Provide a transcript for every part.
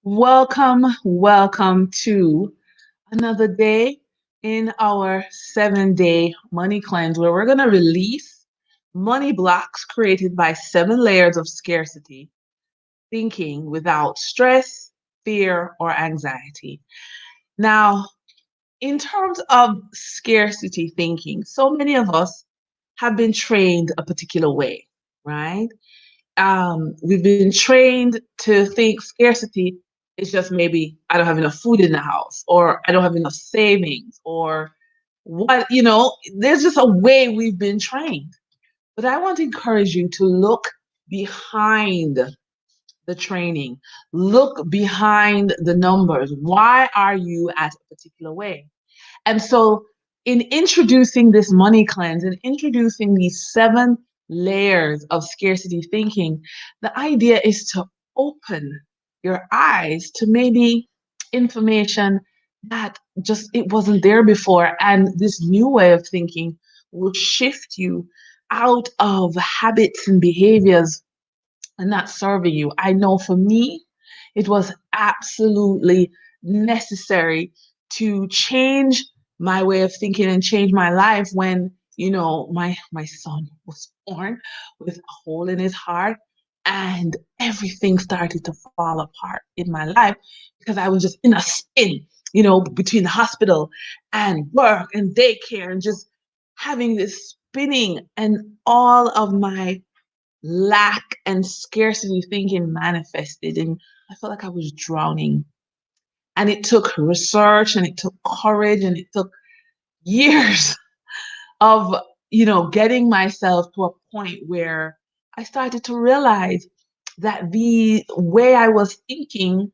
Welcome to another day in our 7-day money cleanse where we're going to release money blocks created by 7 layers of scarcity thinking without stress, fear, or anxiety. Now, in terms of scarcity thinking, so many of us have been trained a particular way, right? We've been trained to think scarcity is just maybe I don't have enough food in the house, or I don't have enough savings, or there's just a way we've been trained. But I want to encourage you to look behind the training, look behind the numbers. Why are you at a particular way? And so, in introducing this money cleanse and introducing these 7 layers of scarcity thinking, the idea is to open your eyes to maybe information that just it wasn't there before. And this new way of thinking will shift you out of habits and behaviors and not serving you. I know for me, it was absolutely necessary to change my way of thinking and change my life when, my son was born with a hole in his heart and everything started to fall apart in my life because I was just in a spin, between the hospital and work and daycare and just having this spinning and all of my lack and scarcity thinking manifested, and I felt like I was drowning. And it took research and it took courage and it took years of getting myself to a point where I started to realize that the way I was thinking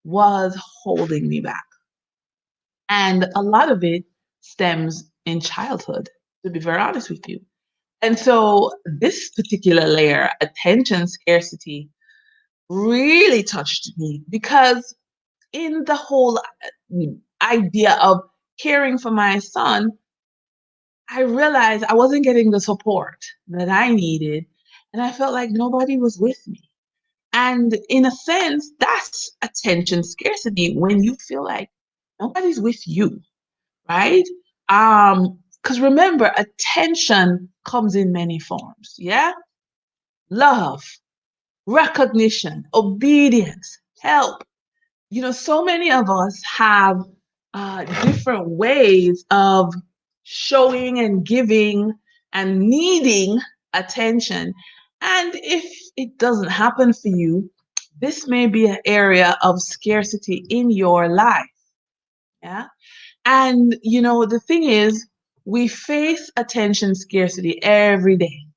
was holding me back. And a lot of it stems in childhood, to be very honest with you. And so this particular layer, attention scarcity, really touched me because in the whole idea of caring for my son, I realized I wasn't getting the support that I needed, and I felt like nobody was with me. And in a sense, that's attention scarcity when you feel like nobody's with you, right? Because remember, attention comes in many forms, yeah? Love, recognition, obedience, help. So many of us have different ways of showing and giving and needing attention. And if it doesn't happen for you, this may be an area of scarcity in your life. Yeah. And, the thing is, we face attention scarcity every day.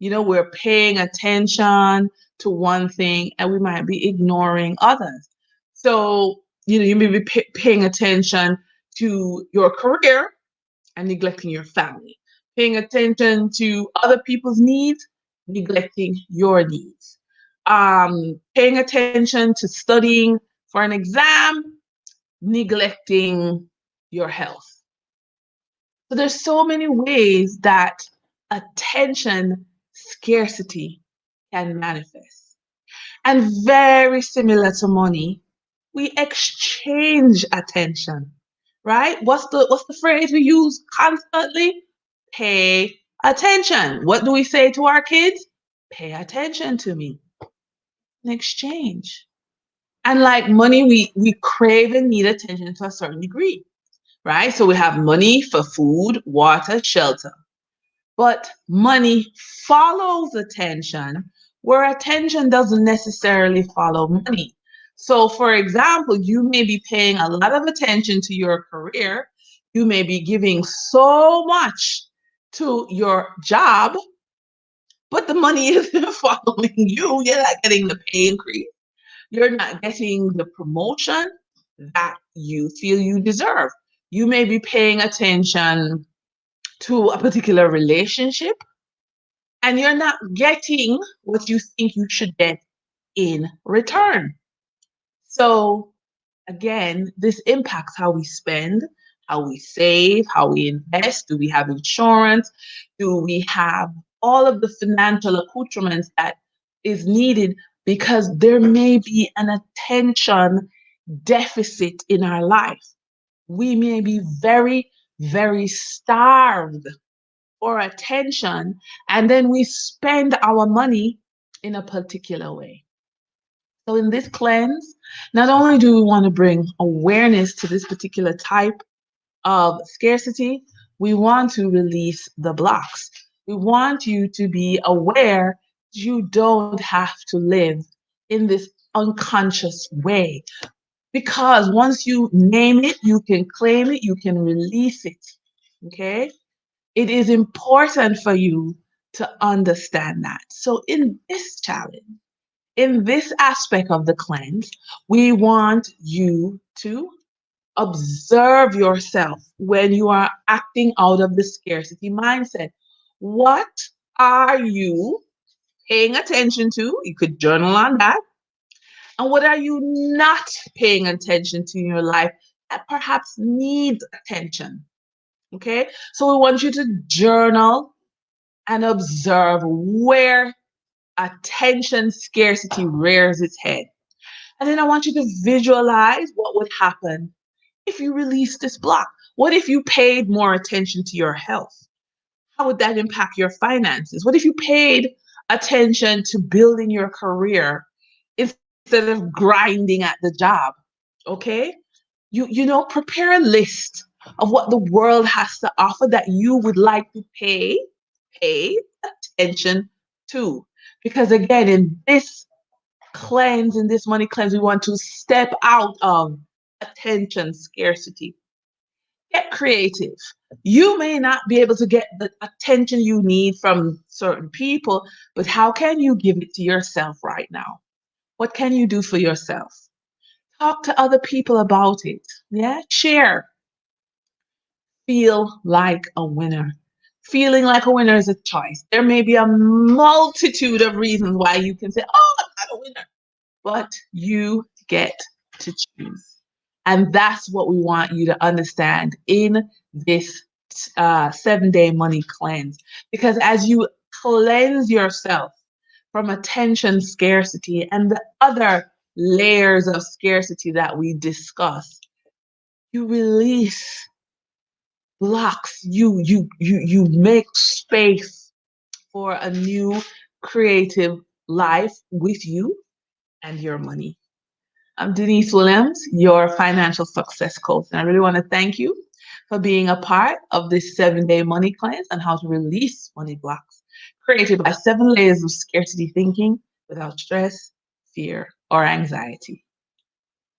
We're paying attention to one thing and we might be ignoring others. So, you may be paying attention to your career and neglecting your family, paying attention to other people's needs, neglecting your needs, paying attention to studying for an exam, neglecting your health. So there's so many ways that attention scarcity can manifest. And very similar to money, we exchange attention, right? What's the phrase we use constantly? Pay attention. What do we say to our kids? Pay attention to me. In exchange. And like money, we crave and need attention to a certain degree, right? So we have money for food, water, shelter. But money follows attention, where attention doesn't necessarily follow money. So, for example, you may be paying a lot of attention to your career. You may be giving so much to your job, but the money isn't following you. You're not getting the pay increase. You're not getting the promotion that you feel you deserve. You may be paying attention to a particular relationship and you're not getting what you think you should get in return. So, again, this impacts how we spend, how we save, how we invest. Do we have insurance? Do we have all of the financial accoutrements that is needed because there may be an attention deficit in our life. We may be very, very starved for attention, and then we spend our money in a particular way. So, in this cleanse, not only do we want to bring awareness to this particular type of scarcity, we want to release the blocks. We want you to be aware you don't have to live in this unconscious way. Because once you name it, you can claim it, you can release it. Okay? It is important for you to understand that. So, in this challenge, in this aspect of the cleanse, we want you to observe yourself when you are acting out of the scarcity mindset. What are you paying attention to? You could journal on that. And what are you not paying attention to in your life that perhaps needs attention? Okay. So we want you to journal and observe where attention scarcity rears its head. And then I want you to visualize what would happen if you release this block. What if you paid more attention to your health? How would that impact your finances? What if you paid attention to building your career instead of grinding at the job? Okay? Prepare a list of what the world has to offer that you would like to pay attention to. Because again, in this cleanse, in this money cleanse, we want to step out of attention scarcity. Get creative. You may not be able to get the attention you need from certain people, but how can you give it to yourself right now? What can you do for yourself? Talk to other people about it. Yeah, share. Feel like a winner. Feeling like a winner is a choice. There may be a multitude of reasons why you can say, "Oh, I'm not a winner," but you get to choose. And that's what we want you to understand in this 7-day money cleanse. Because as you cleanse yourself from attention scarcity and the other layers of scarcity that we discuss, you release blocks. You make space for a new creative life with you and your money. I'm Denise Williams, your financial success coach. And I really want to thank you for being a part of this 7-day money cleanse on how to release money blocks created by 7 layers of scarcity thinking without stress, fear, or anxiety.